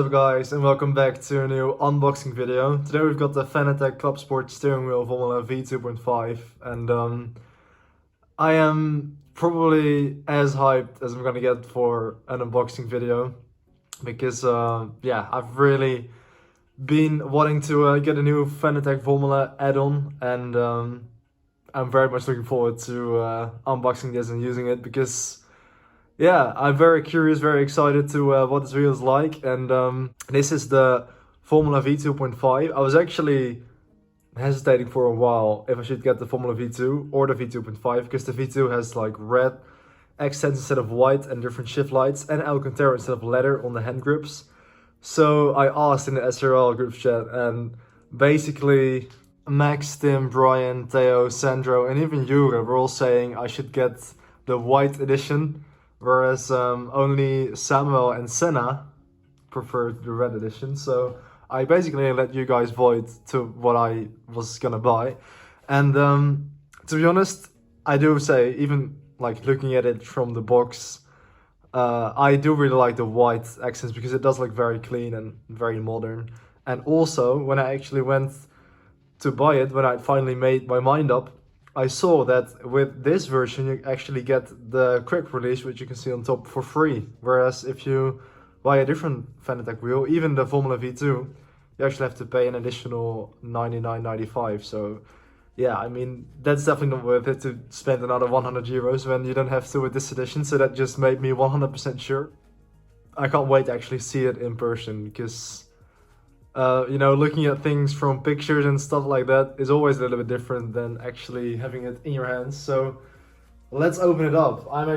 up guys, and welcome back to a new unboxing video. Today we've got the Fanatec Club Sport steering wheel Formula V2.5 and I am probably as hyped as I'm gonna get for an unboxing video because yeah, I've really been wanting to get a new Fanatec Formula add-on, and I'm very much looking forward to unboxing this and using it because yeah, I'm very curious, very excited to what this wheel is like. And this is the Formula V2.5. I was actually hesitating for a while if I should get the Formula V2 or the V2.5 because the V2 has like red accents instead of white and different shift lights and Alcantara instead of leather on the hand grips. So I asked in the SRL group chat, and basically Max, Tim, Brian, Theo, Sandro and even Jure were all saying I should get the white edition, whereas only Samuel and Senna preferred the red edition. So I basically let you guys vote to what I was gonna buy. And to be honest, I do say, even like looking at it from the box, I do really like the white accents because it does look very clean and very modern. And also, when I actually went to buy it, when I finally made my mind up, I saw that with this version you actually get the quick release, which you can see on top, for free. Whereas if you buy a different Fanatec wheel, even the Formula V2, you actually have to pay an additional $99.95. So yeah, I mean, that's definitely not worth it to spend another 100 euros when you don't have to with this edition. So that just made me 100% sure. I can't wait to actually see it in person because you know, looking at things from pictures and stuff like that is always a little bit different than actually having it in your hands. So let's open it up. I'm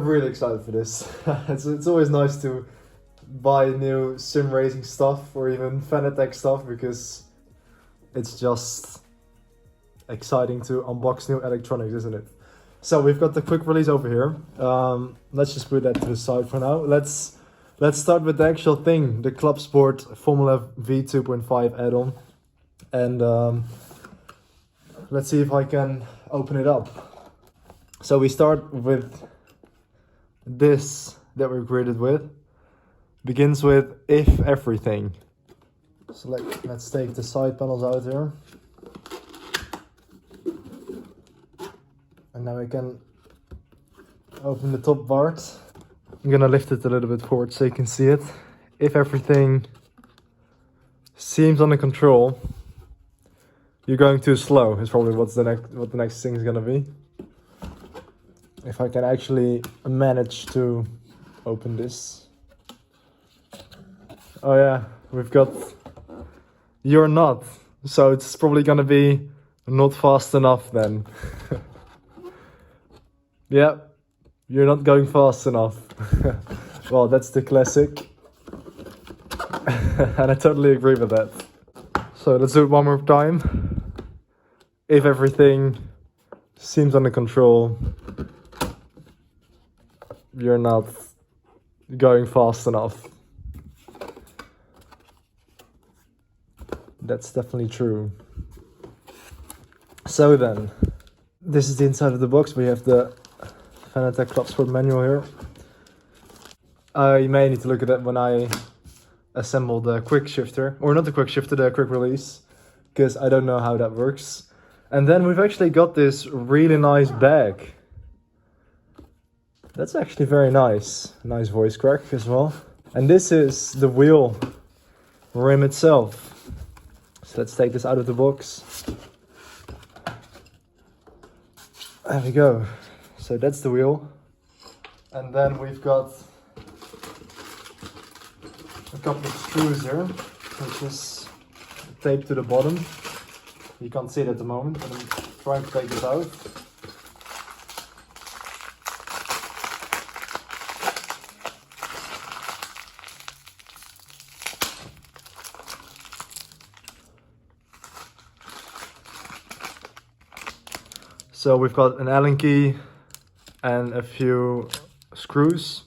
really excited for this. It's always nice to buy new sim racing stuff or even Fanatec stuff because it's just exciting to unbox new electronics, isn't it? So we've got the quick release over here. Let's just put that to the side for now. Let's start with the actual thing, the Club Sport Formula V2.5 add-on. And let's see if I can open it up. So we start with this that we're greeted with. Begins with If Everything. So let's take the side panels out here. And now we can open the top part. I'm gonna lift it a little bit forward so you can see it. If everything seems under control, you're going too slow is probably what the next thing is gonna be. If I can actually manage to open this. Oh yeah, we've got You're Not. So it's probably gonna be not fast enough then. Yeah. You're not going fast enough. Well, that's the classic. And I totally agree with that. So let's do it one more time. If everything seems under control, you're not going fast enough. That's definitely true. So then, this is the inside of the box. We have the Fanatec Club Sport manual here. You may need to look at that when I assemble the quick shifter, or not the quick shifter, the quick release, because I don't know how that works. And then we've actually got this really nice bag. That's actually very nice. Nice voice crack as well. And this is the wheel rim itself. So let's take this out of the box. There we go. So that's the wheel. And then we've got a couple of screws here, which is taped to the bottom. You can't see it at the moment, but I'm trying to take this out. So we've got an Allen key and a few screws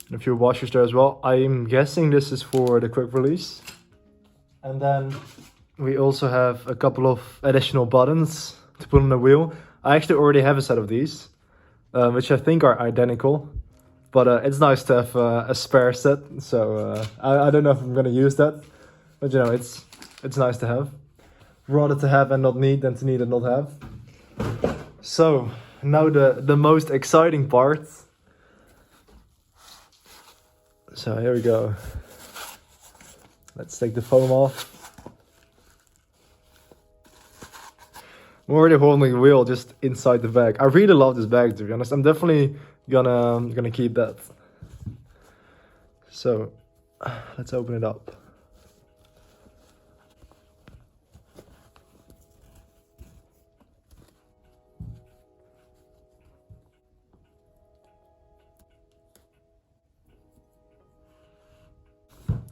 and a few washers there as well. I'm guessing this is for the quick release. And then we also have a couple of additional buttons to put on the wheel. I actually already have a set of these, which I think are identical. But it's nice to have a spare set, so I don't know if I'm gonna use that, but you know, it's nice to have. Rather to have and not need than to need and not have. So now the most exciting part. So here we go. Let's take the foam off. I'm already holding the wheel just inside the bag. I really love this bag, to be honest. I'm definitely gonna keep that. So let's open it up.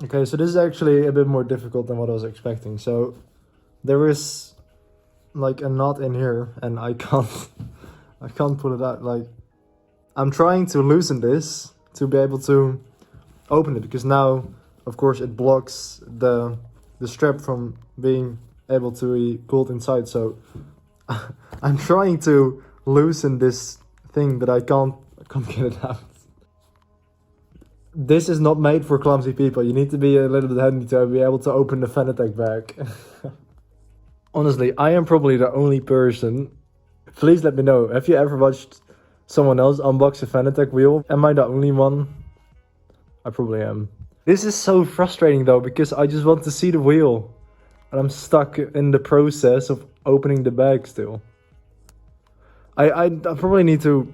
Okay, so this is actually a bit more difficult than what I was expecting. So there is like a knot in here and I can't pull it out. Like, I'm trying to loosen this to be able to open it, because now of course it blocks the strap from being able to be pulled inside. So I'm trying to loosen this thing, but I can't get it out. This is not made for clumsy people. You need to be a little bit handy to be able to open the Fanatec bag. Honestly, I am probably the only person. Please let me know. Have you ever watched someone else unbox a Fanatec wheel? Am I the only one? I probably am. This is so frustrating though, because I just want to see the wheel. And I'm stuck in the process of opening the bag still. I probably need to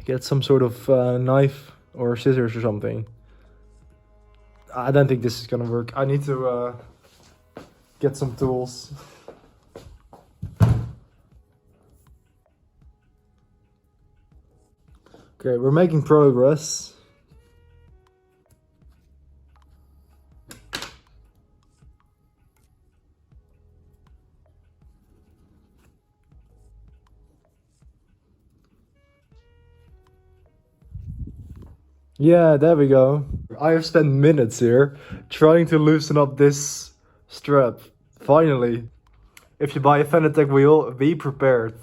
get some sort of knife or scissors or something. I don't think this is gonna work. I need to get some tools. Okay, we're making progress. Yeah, there we go. I have spent minutes here trying to loosen up this strap. Finally. If you buy a Fanatec wheel, be prepared.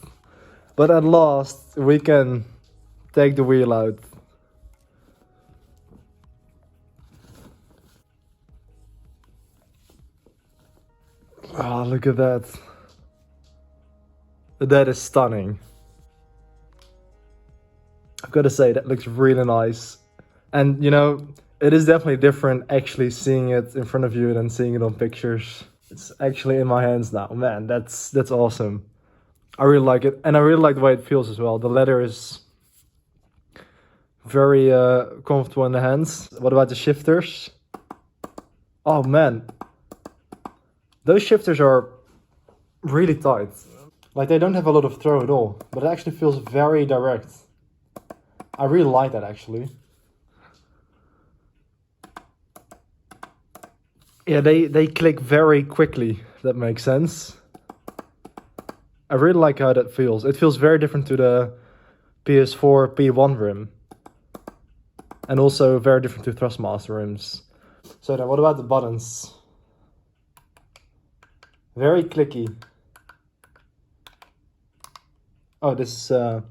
But at last, we can take the wheel out. Ah, look at that. That is stunning. I've got to say, that looks really nice. And you know, it is definitely different actually seeing it in front of you than seeing it on pictures. It's actually in my hands now. Man, that's awesome. I really like it, and I really like the way it feels as well. The leather is very comfortable in the hands. What about the shifters? Oh man, those shifters are really tight. Like, they don't have a lot of throw at all, but it actually feels very direct. I really like that actually. Yeah, they click very quickly, if that makes sense. I really like how that feels. It feels very different to the PS4 P1 rim. And also very different to Thrustmaster rims. So then, what about the buttons? Very clicky. Oh, this is a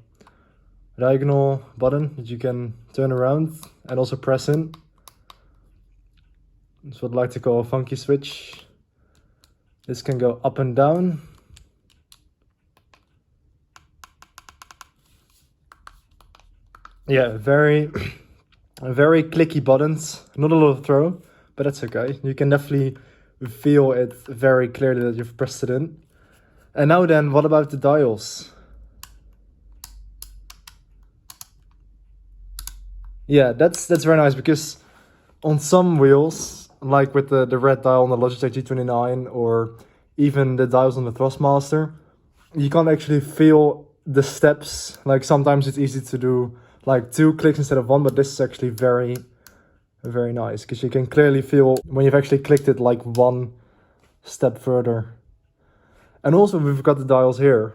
diagonal button that you can turn around and also press in. It's what I like to call a funky switch. This can go up and down. Yeah, very clicky buttons. Not a lot of throw, but that's okay. You can definitely feel it very clearly that you've pressed it in. And now then, what about the dials? Yeah, that's very nice, because on some wheels, like with the red dial on the Logitech G29 or even the dials on the Thrustmaster, you can't actually feel the steps. Like, sometimes it's easy to do like 2 clicks instead of 1, but this is actually very nice, because you can clearly feel when you've actually clicked it like 1 step further. And also we've got the dials here.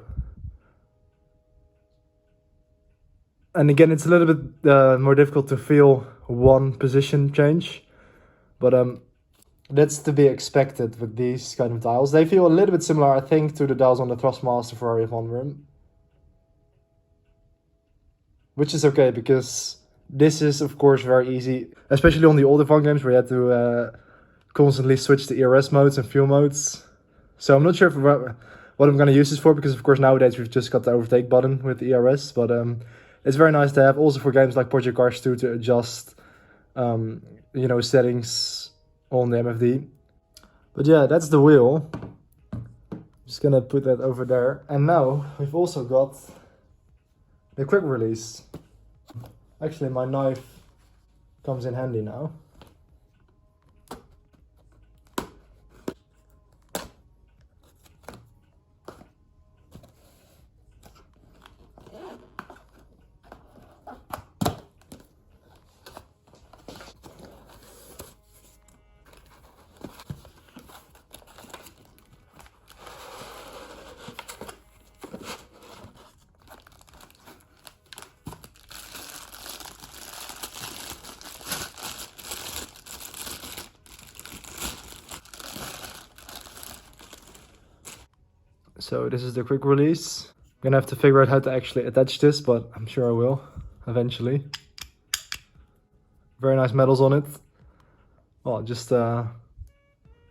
And again, it's a little bit more difficult to feel one position change. But that's to be expected with these kind of dials. They feel a little bit similar, I think, to the dials on the Thrustmaster Ferrari F1 rim. Which is okay, because This is of course very easy, especially on the older F1 games where you had to constantly switch to ERS modes and fuel modes. So I'm not sure what I'm going to use this for, because of course nowadays we've just got the overtake button with the ERS, but it's very nice to have also for games like Project Cars 2 to adjust settings on the MFD. But yeah, that's the wheel. Just gonna put that over there. And now we've also got the quick release. Actually, my knife comes in handy now. So this is the quick release. I'm gonna have to figure out how to actually attach this, but I'm sure I will eventually. Very nice metals on it. Well, just a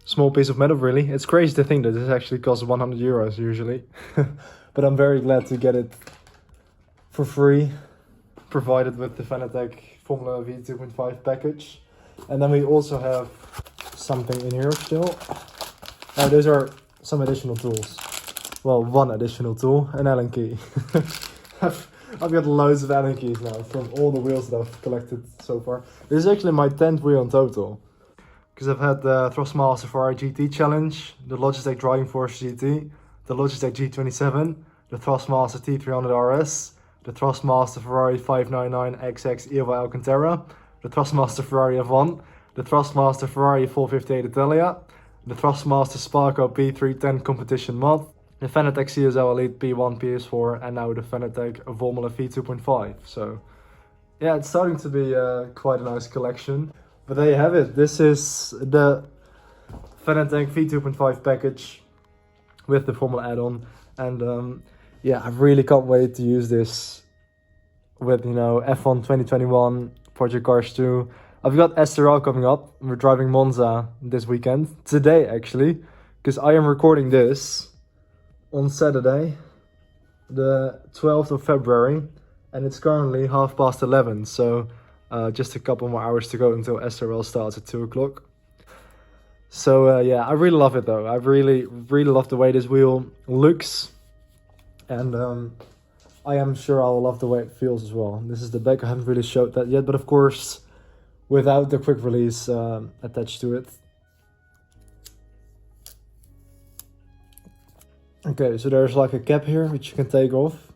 small piece of metal really. It's crazy to think that this actually costs 100 euros usually. But I'm very glad to get it for free, provided with the Fanatec Formula V 2.5 package. And then we also have something in here still. Oh, those are some additional tools. Well, one additional tool, an Allen key. I've got loads of Allen keys now from all the wheels that I've collected so far. This is actually my 10th wheel in total. Because I've had the Thrustmaster Ferrari GT Challenge, the Logitech Driving Force GT, the Logitech G27, the Thrustmaster T300 RS, the Thrustmaster Ferrari 599XX Evo Alcantara, the Thrustmaster Ferrari F1, the Thrustmaster Ferrari 458 Italia, the Thrustmaster Sparco P310 Competition Mod, the Fanatec CSL Elite P1 PS4, and now the Fanatec Formula V 2.5. So yeah, it's starting to be quite a nice collection. But there you have it. This is the Fanatec V 2.5 package with the Formula add-on. And yeah, I really can't wait to use this with, F1 2021, Project Cars 2. I've got SRL coming up. We're driving Monza this weekend. Today, actually. Because I am recording this on Saturday, the 12th of February. And it's currently 11:30. So just a couple more hours to go until SRL starts at 2 o'clock. So yeah, I really love it though. I really love the way this wheel looks. And I am sure I'll love the way it feels as well. This is the back. I haven't really showed that yet, but of course, without the quick release attached to it. Okay, so there's like a cap here which you can take off.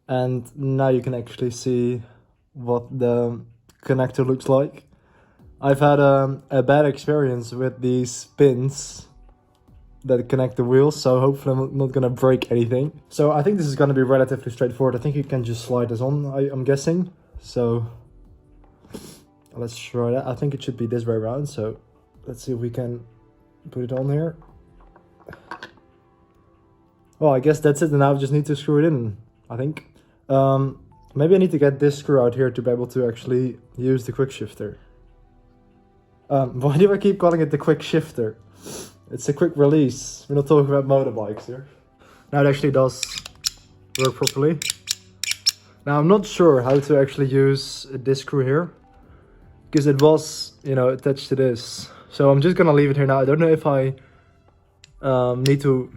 And now you can actually see what the connector looks like. I've had a bad experience with these pins that connect the wheels, so hopefully I'm not gonna break anything. So I think this is gonna be relatively straightforward. I think you can just slide this on, I'm guessing. So let's try that. I think it should be this way around, so let's see if we can put it on here. Well, I guess that's it, and now I just need to screw it in, I think. Maybe I need to get this screw out here to be able to actually use the quick shifter. Why do I keep calling it the quick shifter? It's a quick release. We're not talking about motorbikes here. Now it actually does work properly. Now I'm not sure how to actually use this screw here, because it was, attached to this. So I'm just gonna leave it here now. I don't know if I need to,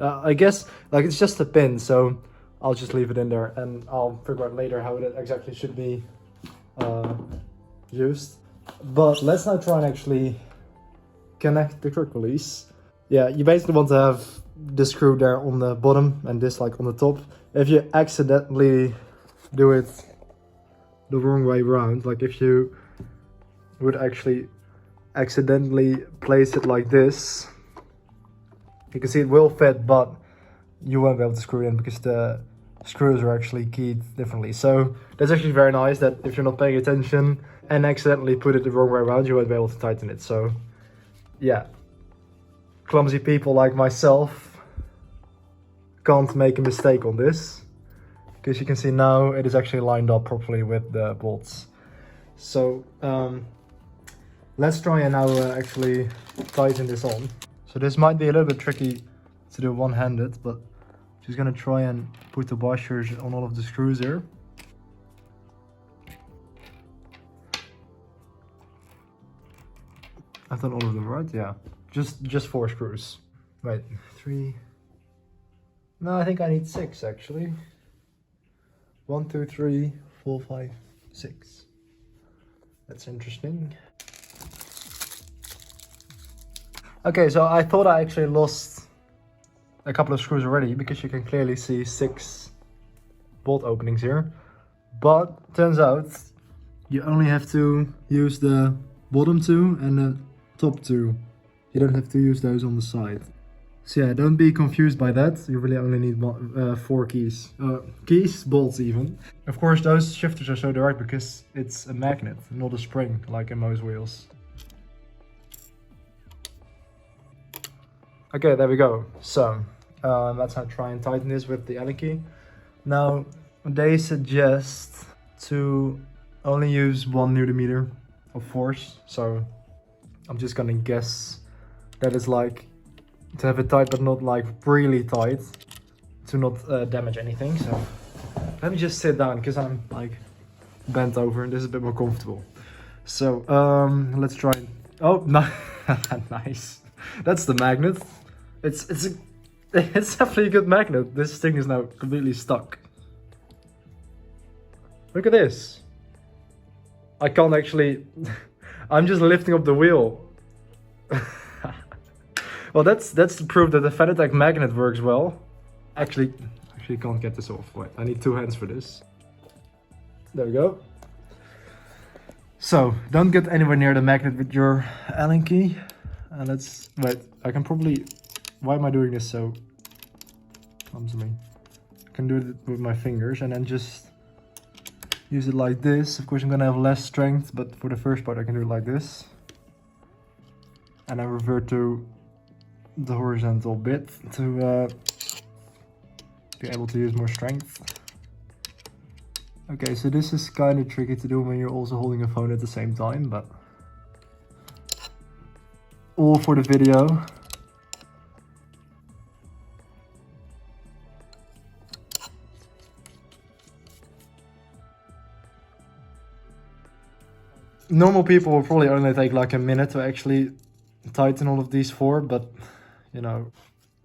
I guess, it's just a pin, so I'll just leave it in there and I'll figure out later how it exactly should be used. But let's now try and actually connect the quick release. Yeah, you basically want to have this screw there on the bottom and this on the top. If you accidentally do it the wrong way around, if you would actually accidentally place it like this, you can see it will fit, but you won't be able to screw it in because the screws are actually keyed differently. So that's actually very nice that if you're not paying attention and accidentally put it the wrong way around, you won't be able to tighten it. So yeah, clumsy people like myself can't make a mistake on this, because you can see now it is actually lined up properly with the bolts. So let's try and now actually tighten this on. So this might be a little bit tricky to do one-handed, but just gonna try and put the washers on all of the screws here. I've done all of them, right? Yeah, just 4 screws. Wait, 3. No, I think I need 6 actually. 1, 2, 3, 4, 5, 6. That's interesting. Okay, so I thought I actually lost a couple of screws already, because you can clearly see 6 bolt openings here. But turns out you only have to use the bottom 2 and the top 2. You don't have to use those on the side. So yeah, don't be confused by that. You really only need 4 keys. Bolts even. Of course, those shifters are so direct because it's a magnet, not a spring like in most wheels. Okay, there we go. So let's now try and tighten this with the Allen key. Now, they suggest to only use 1 Nm of force. So I'm just gonna guess that is like to have it tight, but not like really tight, to not damage anything. So let me just sit down, because I'm like bent over and this is a bit more comfortable. So let's try. Oh, no. Nice. That's the magnet. It's definitely a good magnet. This thing is now completely stuck. Look at this. I can't actually. I'm just lifting up the wheel. Well, that's the proof that the Fanatec magnet works well. Actually can't get this off. Wait, I need 2 hands for this. There we go. So don't get anywhere near the magnet with your Allen key. Let's wait. I can probably. Why am I doing this so clumsily? I can do it with my fingers and then just use it like this. Of course, I'm gonna have less strength, but for the first part, I can do it like this, and I revert to the horizontal bit to be able to use more strength. Okay, so this is kind of tricky to do when you're also holding a phone at the same time, but all for the video. Normal people will probably only take like a minute to actually tighten all of these 4, but you know,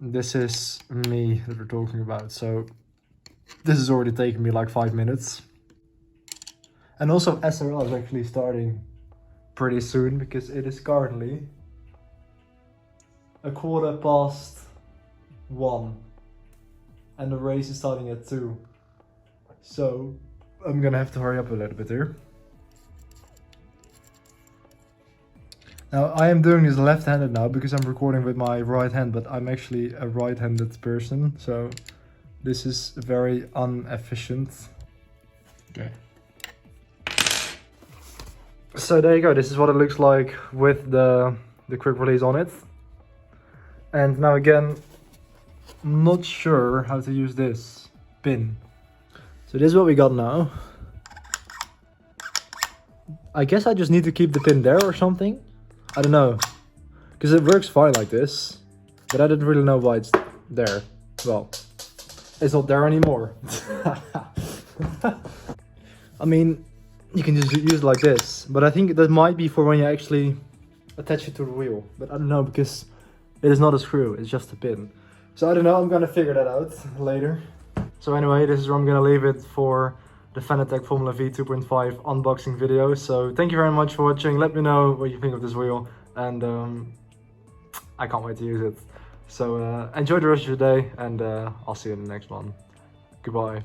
this is me that we're talking about, so this has already taken me like 5 minutes. And also SRL is actually starting pretty soon, because it is currently 1:15 and the race is starting at 2. So I'm gonna have to hurry up a little bit here. Now, I am doing this left-handed now because I'm recording with my right hand, but I'm actually a right-handed person, so this is very inefficient. Okay. So there you go, this is what it looks like with the quick release on it. And now again, I'm not sure how to use this pin. So this is what we got now. I guess I just need to keep the pin there or something. I don't know, because it works fine like this, but I didn't really know why it's there. Well, it's not there anymore. I mean, you can just use it like this, but I think that might be for when you actually attach it to the wheel. But I don't know, because it is not a screw, it's just a pin. So I don't know, I'm gonna figure that out later. So anyway, this is where I'm gonna leave it for the Fanatec Formula V 2.5 unboxing video. So thank you very much for watching. Let me know what you think of this wheel, and I can't wait to use it. So enjoy the rest of your day, and I'll see you in the next one. Goodbye.